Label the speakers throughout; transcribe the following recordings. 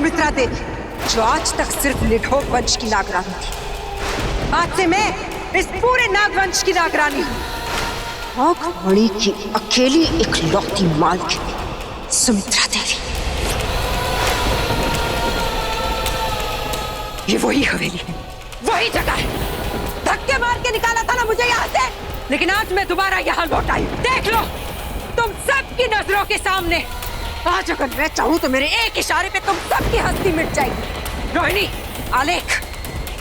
Speaker 1: सुमित्रा देवी, जो आज तक सिर्फ निढोक वंश की नागरानी थी, आज से मैं इस पूरे नागवंश की नागरानी हूँ। नागमणि की अकेली इकलौती मालकिन सुमित्रा देवी। ये वही हवेली है, वही जगह है। धक्के मार के निकाला था ना मुझे यहाँ से, लेकिन आज मैं दोबारा यहाँ लौट आई। देख लो, तुम सबकी नजरों के सामने। आज अगर मैं चाहूँ तो मेरे एक इशारे पे तुम सबकी हस्ती मिट जाएगी। रोहिणी, आलेख,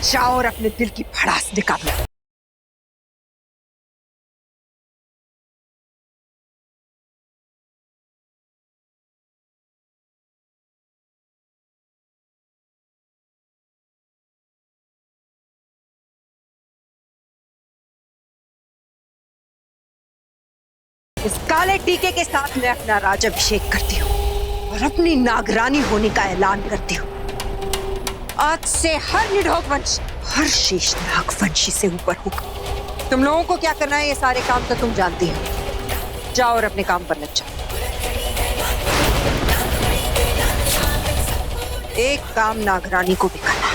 Speaker 1: जाओ और अपने दिल की भड़ास निकालो। इस काले टीके के साथ मैं अपना राज्याभिषेक करती हूँ और अपनी नागरानी होने का ऐलान करती हूँ। आज से हर निढोक वंश, हर शेष नागवंशी से ऊपर होगा। तुम लोगों को क्या करना है, ये सारे काम तो तुम जानती हो। जाओ और अपने काम पर लग जाओ। एक काम नागरानी को भी करना है।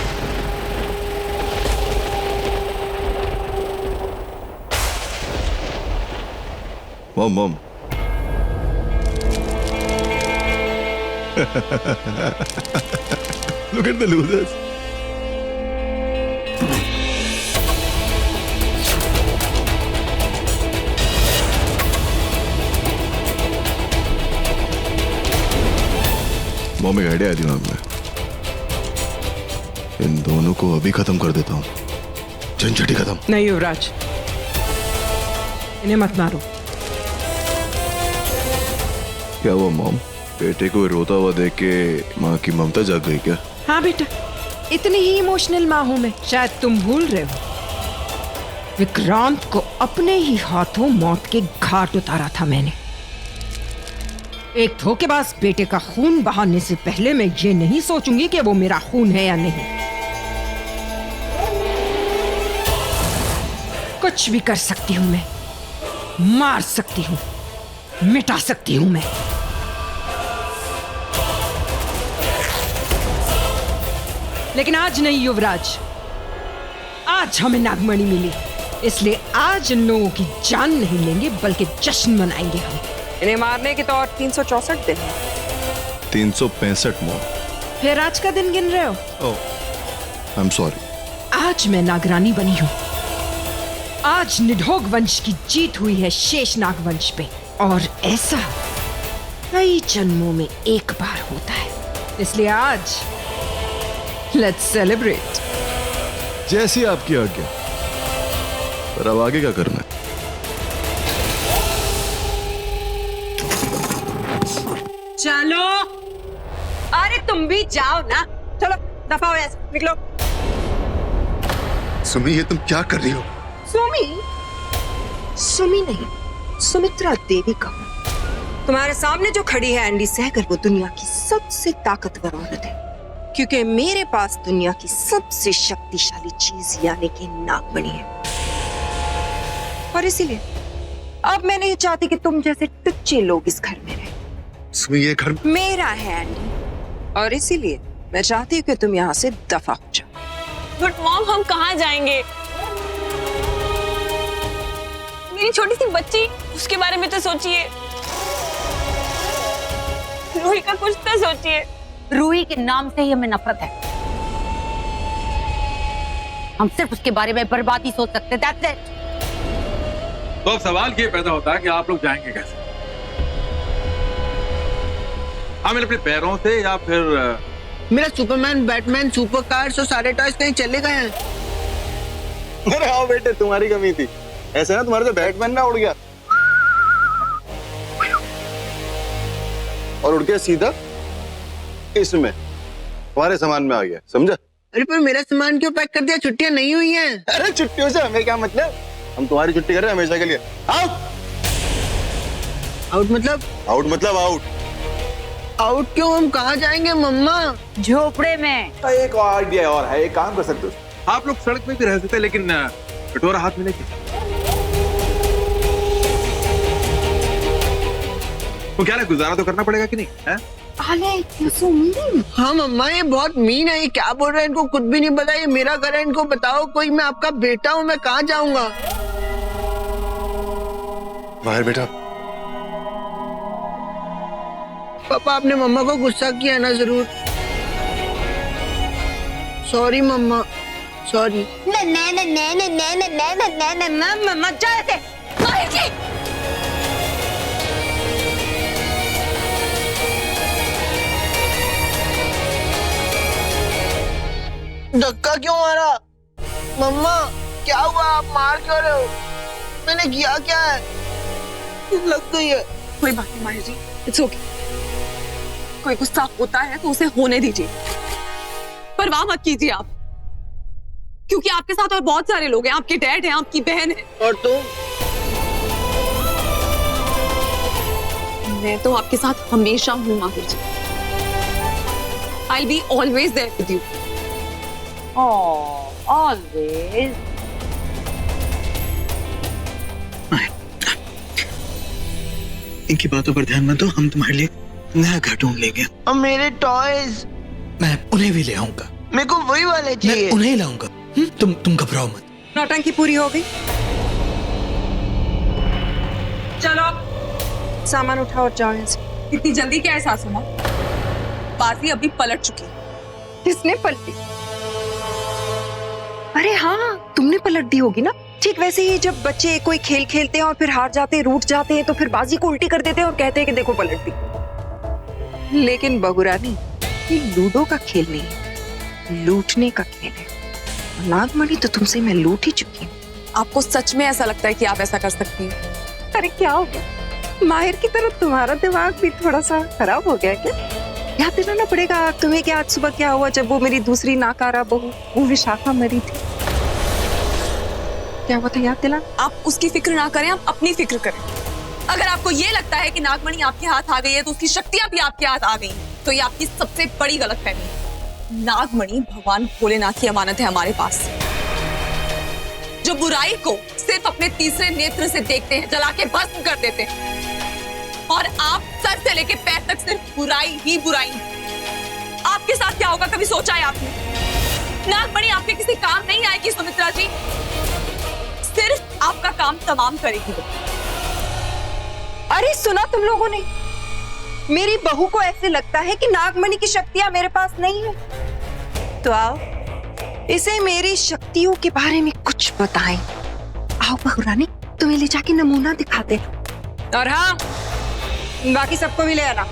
Speaker 2: Mom Look at the losers. Mom, एक आइडिया है दिमाग में। इन दोनों को अभी खत्म कर देता हूँ। झंझट ही खत्म।
Speaker 1: नहीं युवराज, इन्हें मत मारो।
Speaker 2: क्या हुआ मॉम? बेटे को रोता हुआ देख के माँ की ममता जाग गई क्या?
Speaker 1: हाँ बेटा, इतनी ही इमोशनल माँ हूं मैं। शायद तुम भूल रहे हो, विक्रांत को अपने ही हाथों मौत के घाट उतारा था मैंने। एक धोखेबाज बेटे का खून बहाने से पहले मैं ये नहीं सोचूंगी कि वो मेरा खून है या नहीं। कुछ भी कर सकती हूं मैं, मार सकती हूं, मिटा सकती हूं मैं। लेकिन आज नहीं युवराज, आज हमें नागमणि मिली, इसलिए आज इन लोगों की जान नहीं लेंगे बल्कि जश्न मनाएंगे हम। इन्हें मारने के तो और 364 दिन हैं।
Speaker 2: 365 मॉम।
Speaker 1: फिर आज का दिन गिन रहे हो?
Speaker 2: ओह, आई एम सॉरी।
Speaker 1: आज मैं नागरानी बनी हूँ। आज निढोक वंश की जीत हुई है शेष नागवंश पे, और ऐसा कई जन्मों में एक बार होता है। इसलिए आज लेट्स सेलिब्रेट।
Speaker 2: जैसी आपकी आज्ञा। पर अब आगे क्या करना है?
Speaker 1: चलो, अरे तुम भी जाओ ना। चलो दफा हो, ऐसे निकलो।
Speaker 2: सुमी, ये तुम क्या कर रही हो?
Speaker 1: सुमी नहीं, सुमित्रा देवी का। तुम्हारे सामने जो खड़ी है एंडी सहगल, वो दुनिया की सबसे ताकतवर औरत है, क्योंकि मेरे पास दुनिया की सबसे शक्तिशाली चीज यानी कि नागमणि है। और इसीलिए अब मैं नहीं चाहती कि तुम जैसे टुच्चे लोग इस घर में रहें।
Speaker 2: सुमी, ये घर
Speaker 1: मेरा है एंडी, और इसीलिए मैं चाहती हूँ कि तुम यहाँ से दफा हो जाओ।
Speaker 3: बट मॉम, हम कहाँ जाएंगे? मेरी छोटी सी बच्ची, उसके बारे में तो सोचिए। रूही का कुछ तो सोचिए।
Speaker 4: रूही के नाम से ही हमें नफरत है। हम सिर्फ उसके बारे में बर्बादी सोच सकते हैं। That's it.
Speaker 5: तो अब सवाल ये पैदा होता है कि आप लोग जाएंगे कैसे? हमें अपने पैरों से या फिर
Speaker 6: मेरा सुपरमैन, बैटमैन, सुपर कार्स और सारे टॉयज कहीं चले गए हैं।
Speaker 7: अरे आओ बेटे, तुम्हारी कमी थी। ऐसे ना तुम्हारे से बैटमैन ना उड़ गया और उड़ के सीधा इसमें तुम्हारे सामान में आ गया, समझा?
Speaker 6: अरे पर मेरा सामान क्यों पैक कर दिया? छुट्टियां नहीं हुई हैं।
Speaker 7: अरे छुट्टियों से हमें क्या मतलब? हम तुम्हारी छुट्टी कर रहे हैं हमेशा के लिए। आउट।
Speaker 6: आउट मतलब?
Speaker 7: आउट मतलब आउट।
Speaker 6: आउट क्यों? हम कहाँ जाएंगे मम्मा?
Speaker 4: झोपड़े में।
Speaker 7: एक और आइडिया और है, एक काम कर सकते हो।
Speaker 5: आप लोग सड़क पे भी रह सकते हैं, लेकिन कटोरा हाथ में लेके। तो क्या ना, गुजारा तो करना पड़ेगा कि नहीं है?
Speaker 1: Ale, you're so mean.
Speaker 6: हाँ मम्मा, ये बहुत मीन है। ये क्या बोल रहे हैं? इनको कुछ भी नहीं पता। ये मेरा घर है, इनको बताओ कोई। मैं आपका बेटा हूँ, मैं कहाँ जाऊंगा?
Speaker 7: बाहर बेटा।
Speaker 6: पापा, आपने मम्मा को गुस्सा किया ना? जरूर। सॉरी मम्मा, सॉरी।
Speaker 1: मत जा ऐसे।
Speaker 3: माहिर जी,
Speaker 6: धक्का क्यों मारा? मम्मा, क्या हुआ? आप मार क्यों रहे हो? मैंने किया क्या है? लग गई है।
Speaker 3: कोई बात नहीं माहिर जी, इट्स ओके। कोई गुस्सा होता है तो उसे होने दीजिए, परवाह मत कीजिए आप, क्योंकि आपके साथ और बहुत सारे लोग हैं। आपके डैड हैं, आपकी बहन है,
Speaker 6: और तुम?
Speaker 3: मैं तो आपके साथ हमेशा हूँ माहिर जी। I'll be always there with you.
Speaker 4: Oh, always.
Speaker 8: इनकी बातों पर ध्यान मत दो। हम तुम्हारे लिए नया घर ढूंढ लेंगे।
Speaker 6: और मेरे टॉयज?
Speaker 8: मैं उन्हें भी ले आऊंगा।
Speaker 6: मेरे को वही वाले
Speaker 8: मैं
Speaker 6: चाहिए।
Speaker 8: उन्हें लाऊंगा। तुम घबराओ मत।
Speaker 1: नौटंकी पूरी हो गई। चलो, सामान उठाओ और जाओ यहाँ से।
Speaker 3: इतनी जल्दी क्या एहसास हुआ? बाजी अभी पलट चुकी है।
Speaker 1: किसने पलटी? अरे हाँ, तुमने पलट दी होगी ना। ठीक वैसे ही जब बच्चे कोई खेल खेलते हैं और फिर हार जाते हैं, रूठ जाते हैं, तो फिर बाजी को उल्टी कर देते हैं और कहते हैं कि देखो पलट दी। लेकिन बहुरानी, ये लूडो का खेल नहीं है, लूटने का खेल है। नागमणि तो तुमसे मैं लूट ही चुकी हूँ।
Speaker 3: आपको सच में ऐसा लगता है कि आप ऐसा कर सकती हैं?
Speaker 1: अरे क्या हो गया? माहिर की तरह तुम्हारा दिमाग भी थोड़ा सा खराब हो गया क्या? याद दिलाना पड़ेगा तुम्हें कि आज सुबह क्या हुआ जब वो मेरी दूसरी नाकारा बहू वो विशाखा मरी थी। क्या हुआ था, याद दिला।
Speaker 3: आप उसकी फिक्र ना करें, आप अपनी फिक्र करें। अगर आपको ये लगता है कि नागमणि आपके हाथ आ गई है तो उसकी शक्तियां भी आपके हाथ आ गई, तो ये आपकी सबसे बड़ी गलतफहमी है। नागमणि भगवान भोलेनाथ की अमानत है हमारे पास, जो बुराई को सिर्फ अपने तीसरे नेत्र से देखते हैं, जला के भस्म कर देते हैं। और आप सर से लेके पैर तक सिर्फ बुराई ही बुराई। आपके साथ क्या होगा कभी सोचा है आपने? नागमणि आपके किसी काम नहीं आएगी सुमित्रा जी, सिर्फ आपका काम तमाम करेगी वो।
Speaker 1: अरे सुना तुम लोगों ने? मेरी बहू को ऐसे लगता है कि नागमणि की शक्तियां मेरे पास नहीं है। तो आओ, इसे मेरी शक्तियों के बारे में कुछ बताएं। आओ बहुरानी, तुम्हें ले जाके नमूना दिखाते हैं। और हाँ, बाकी सबको भी ले आना।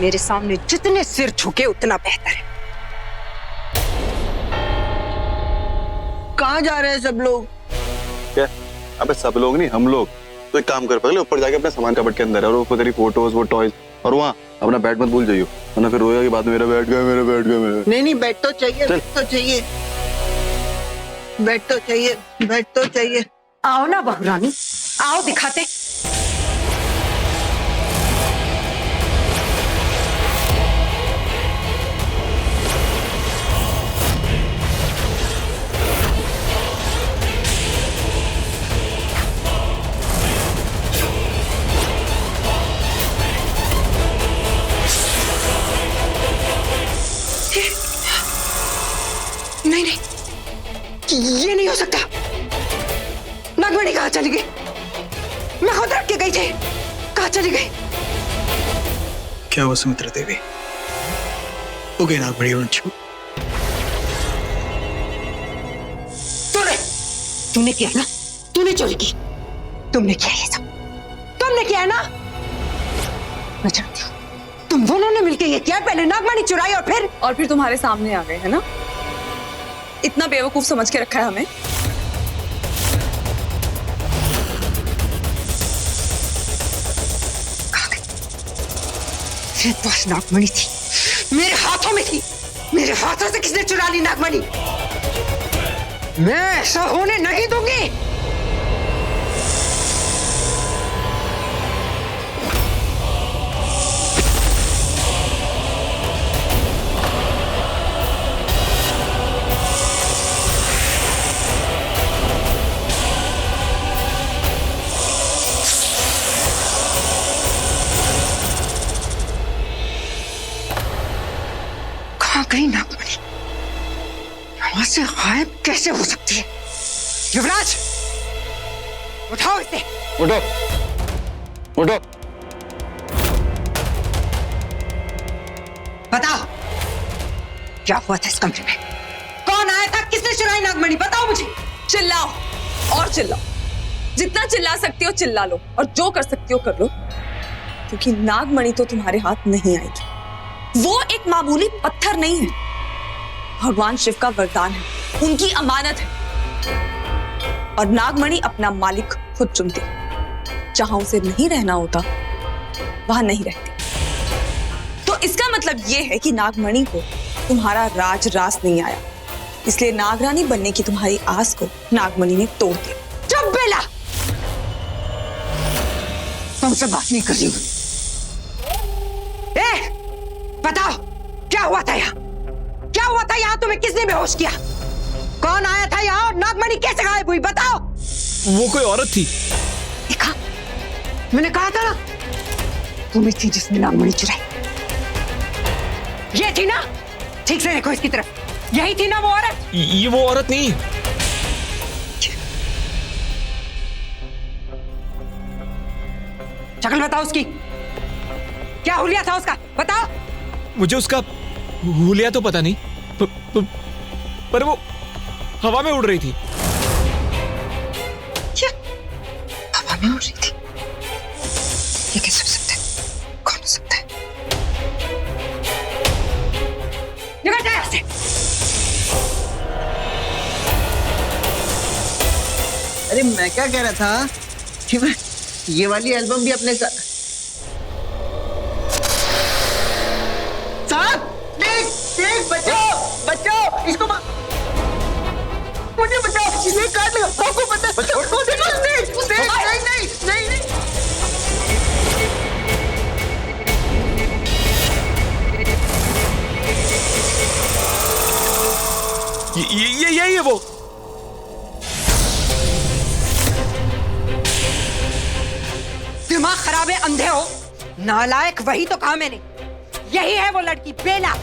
Speaker 1: मेरे सामने जितने सिर झुके उतना बेहतर है।
Speaker 6: कहाँ जा रहे हैं सब लोग?
Speaker 7: क्या? अबे सब लोग नहीं, हम लोग। तो एक काम कर, पहले ऊपर जाके अपने सामान कबट के अंदर है और वो तेरी फोटोज, वो टॉयज, और वहाँ अपना बैट मत भूल जाइयो, वरना फिर रोएगा कि बाद में मेरा बैट गया, मेरा बैट गया, मेरा।
Speaker 6: नहीं नहीं, बैट तो चाहिए, बैट तो चाहिए, बैट तो चाहिए, बैट तो चाहिए।
Speaker 1: आओ ना बहुरानी, आओ दिखाते। नहीं नहीं, ये नहीं हो सकता। नागमणि कहाँ चली गई? मैं खुद रख के गई थी, कहाँ चली गई?
Speaker 8: क्या हुआ सुमित्रा देवी? हो गई नागमणि उन्नत?
Speaker 1: तूने किया ना, तूने चोरी की, तुमने किया ये सब, तुमने किया ना। मैं जानती हूँ तुम दोनों ने मिलकर ये किया। पहले नागमणि चुराई और फिर
Speaker 3: तुम्हारे सामने आ गए है ना? इतना बेवकूफ समझ के रखा है हमें।
Speaker 1: पास नागमणि थी, मेरे हाथों में थी। मेरे हाथों से किसने चुरा ली नागमणि? मैं ऐसा होने नहीं दूंगी। से गायब कैसे हो सकती है? युवराज, उठाओ इसे।
Speaker 7: उठो उठो।
Speaker 1: बताओ क्या हुआ था इस कमरे में? कौन आया था? किसने चुराई नागमणि? बताओ मुझे।
Speaker 3: चिल्लाओ और चिल्लाओ, जितना चिल्ला सकती हो चिल्ला लो, और जो कर सकती हो कर लो, क्योंकि नागमणि तो तुम्हारे हाथ नहीं आएगी। वो एक मामूली पत्थर नहीं है, भगवान शिव का वरदान है, उनकी अमानत है। और नागमणि अपना मालिक खुद चुनती है, जहां उसे नहीं रहना होता वहां नहीं रहती। तो इसका मतलब यह है कि नागमणि को तुम्हारा राज नहीं आया, इसलिए नागरानी बनने की तुम्हारी आस को नागमणि ने तोड़ दिया।
Speaker 1: चुप बेला, तुमसे बात नहीं कर रही हूं। बताओ क्या हुआ था यहाँ? क्या हुआ था यहाँ? तुम्हें किसने बेहोश किया? कौन आया था यहाँ और नागमणि कैसे गायब हुई? बताओ।
Speaker 9: वो कोई औरत थी।
Speaker 1: देखा, मैंने कहा था ना, तुम थी जिसने नागमणि चुराई। ये थी ना? ठीक से देखो इसकी तरफ, यही थी ना वो औरत?
Speaker 9: ये वो औरत नहीं।
Speaker 1: शक्ल बताओ उसकी, क्या हुलिया था उसका? बताओ।
Speaker 9: मुझे उसका हुलिया तो पता नहीं, पर वो हवा में उड़ रही थी।
Speaker 1: क्या? हवा में उड़ रही थी? ये कैसे हो सकता है? कौन हो सकता है? निकल जा यहाँ से।
Speaker 6: अरे मैं क्या कह रहा था कि मैं ये वाली एल्बम भी अपने साथ देख देख। बचाओ इसको, मुझे बचाओ, इसे काट लो। आपको पता है? देख नहीं।
Speaker 9: ये वो।
Speaker 1: दिमाग खराब है, अंधे हो, नालायक। वही तो कहा मैंने, यही है वो लड़की बेला।